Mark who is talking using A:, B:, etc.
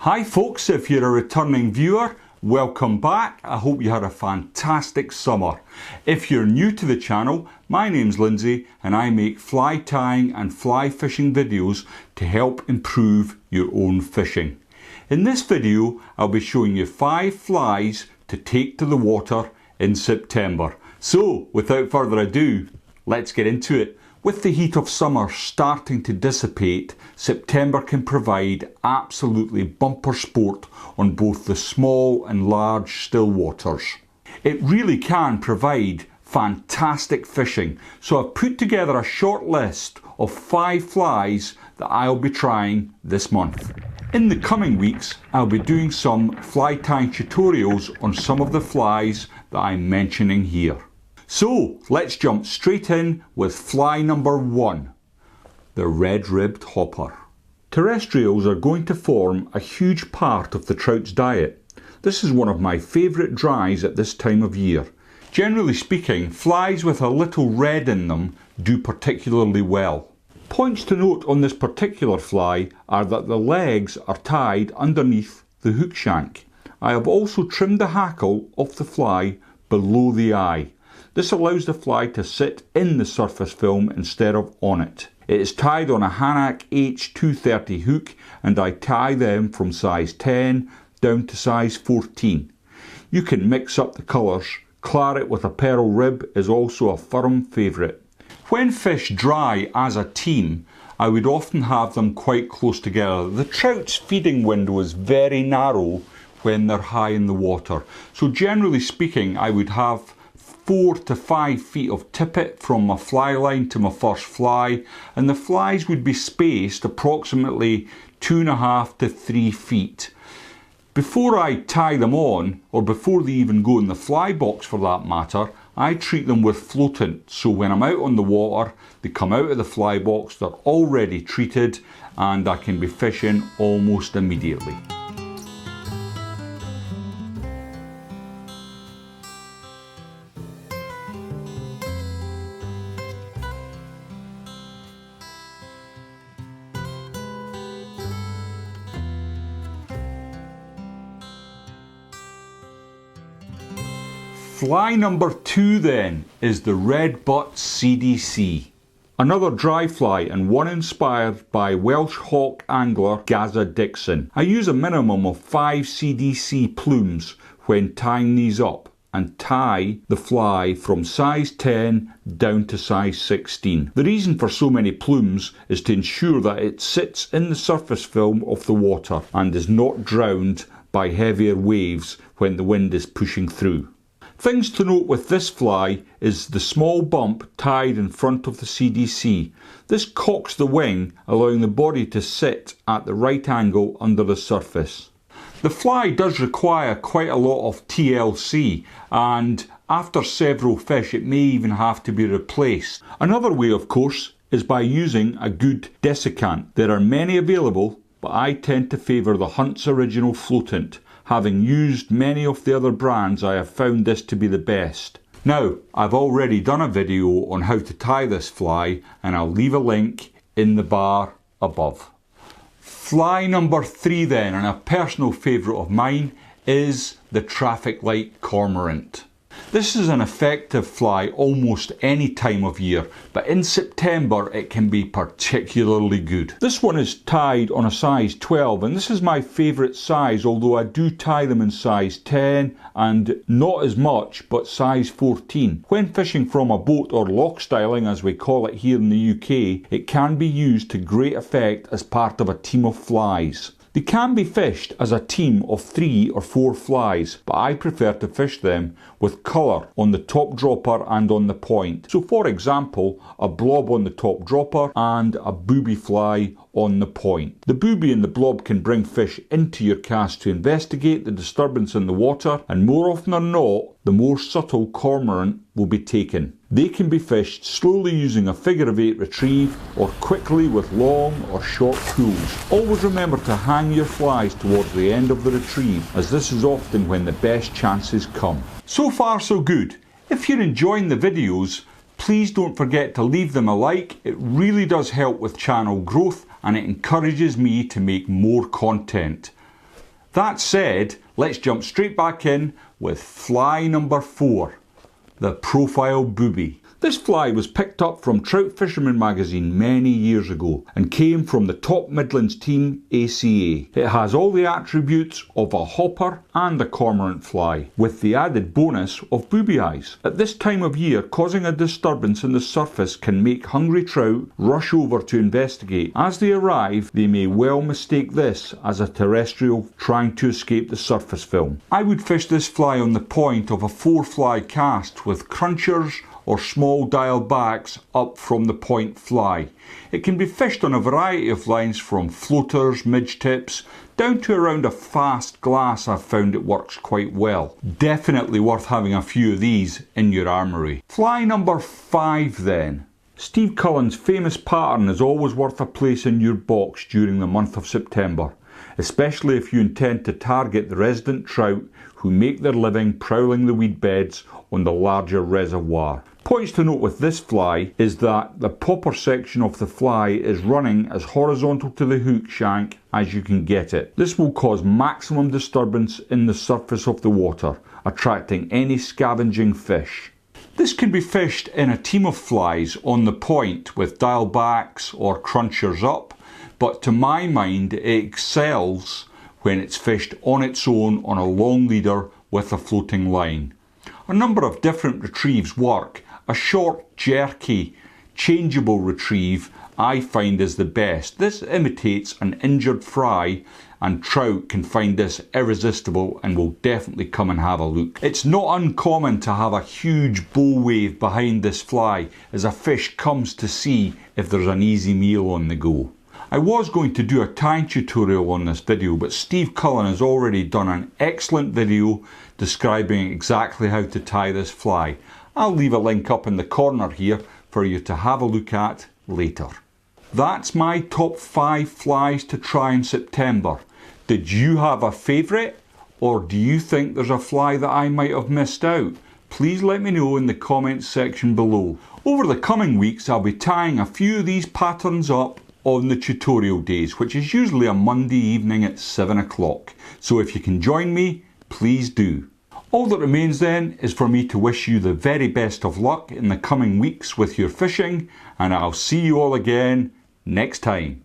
A: Hi folks, if you're a returning viewer, welcome back. I hope you had a fantastic summer. If you're new to the channel, my name's Lindsay and I make fly tying and fly fishing videos to help improve your own fishing. In this video, I'll be showing you 5 flies to take to the water in September. So, without further ado, let's get into it. With the heat of summer starting to dissipate, September can provide absolutely bumper sport on both the small and large still waters. It really can provide fantastic fishing, so I've put together a short list of 5 flies that I'll be trying this month. In the coming weeks, I'll be doing some fly tying tutorials on some of the flies that I'm mentioning here. So let's jump straight in with fly number 1, the red-ribbed hopper. Terrestrials are going to form a huge part of the trout's diet. This is one of my favourite dries at this time of year. Generally speaking, flies with a little red in them do particularly well. Points to note on this particular fly are that the legs are tied underneath the hook shank. I have also trimmed the hackle of the fly below the eye. This allows the fly to sit in the surface film instead of on it. It is tied on a Hanak H230 hook and I tie them from size 10 down to size 14. You can mix up the colours. Claret with a pearl rib is also a firm favourite. When fish dry as a team, I would often have them quite close together. The trout's feeding window is very narrow when they're high in the water. So generally speaking, I would have 4 to 5 feet of tippet from my fly line to my first fly, and the flies would be spaced approximately 2.5 to 3 feet. Before I tie them on, or before they even go in the fly box for that matter, I treat them with floatant, so when I'm out on the water, they come out of the fly box, they're already treated, and I can be fishing almost immediately. Fly number 2 then is the Butt CDC. Another dry fly and one inspired by Welsh hawk angler Gaza Dixon. I use a minimum of 5 CDC plumes when tying these up and tie the fly from size 10 down to size 16. The reason for so many plumes is to ensure that it sits in the surface film of the water and is not drowned by heavier waves when the wind is pushing through. Things to note with this fly is the small bump tied in front of the CDC. This cocks the wing, allowing the body to sit at the right angle under the surface. The fly does require quite a lot of TLC, and after several fish it may even have to be replaced. Another way, of course, is by using a good desiccant. There are many available, but I tend to favour the Hunt's Original Floatant. Having used many of the other brands, I have found this to be the best. Now, I've already done a video on how to tie this fly, and I'll leave a link in the bar above. Fly number 3 then, and a personal favourite of mine, is the traffic light cormorant. This is an effective fly almost any time of year, but in September it can be particularly good. This one is tied on a size 12, and this is my favourite size, although I do tie them in size 10 and not as much, but size 14. When fishing from a boat, or loch styling as we call it here in the UK, it can be used to great effect as part of a team of flies. They can be fished as a team of 3 or 4 flies, but I prefer to fish them with colour on the top dropper and on the point. So for example, a blob on the top dropper and a booby fly on the point. The booby and the blob can bring fish into your cast to investigate the disturbance in the water, and more often than not, the more subtle cormorant will be taken. They can be fished slowly using a figure of 8 retrieve, or quickly with long or short pulls. Always remember to hang your flies towards the end of the retrieve, as this is often when the best chances come. So far so good. If you're enjoying the videos, please don't forget to leave them a like. It really does help with channel growth and it encourages me to make more content. That said, let's jump straight back in with fly number 4, the profile booby. This fly was picked up from Trout Fisherman magazine many years ago and came from the top Midlands team ACA. It has all the attributes of a hopper and a cormorant fly, with the added bonus of booby eyes. At this time of year, causing a disturbance in the surface can make hungry trout rush over to investigate. As they arrive, they may well mistake this as a terrestrial trying to escape the surface film. I would fish this fly on the point of a 4-fly cast with crunchers or small dial backs up from the point fly. It can be fished on a variety of lines from floaters, midge tips, down to around a fast glass. I've found it works quite well. Definitely worth having a few of these in your armoury. Fly number 5 then. Steve Cullen's famous pattern is always worth a place in your box during the month of September, especially if you intend to target the resident trout who make their living prowling the weed beds on the larger reservoir. Points to note with this fly is that the popper section of the fly is running as horizontal to the hook shank as you can get it. This will cause maximum disturbance in the surface of the water, attracting any scavenging fish. This can be fished in a team of flies on the point with dial backs or crunchers up, but to my mind it excels when it's fished on its own on a long leader with a floating line. A number of different retrieves work. A short, jerky, changeable retrieve I find is the best. This imitates an injured fry, and trout can find this irresistible and will definitely come and have a look. It's not uncommon to have a huge bow wave behind this fly as a fish comes to see if there's an easy meal on the go. I was going to do a tying tutorial on this video, but Steve Cullen has already done an excellent video describing exactly how to tie this fly. I'll leave a link up in the corner here for you to have a look at later. That's my top 5 flies to try in September. Did you have a favourite, or do you think there's a fly that I might have missed out? Please let me know in the comments section below. Over the coming weeks I'll be tying a few of these patterns up on the tutorial days, which is usually a Monday evening at 7 o'clock. So if you can join me, please do. All that remains then is for me to wish you the very best of luck in the coming weeks with your fishing, and I'll see you all again next time.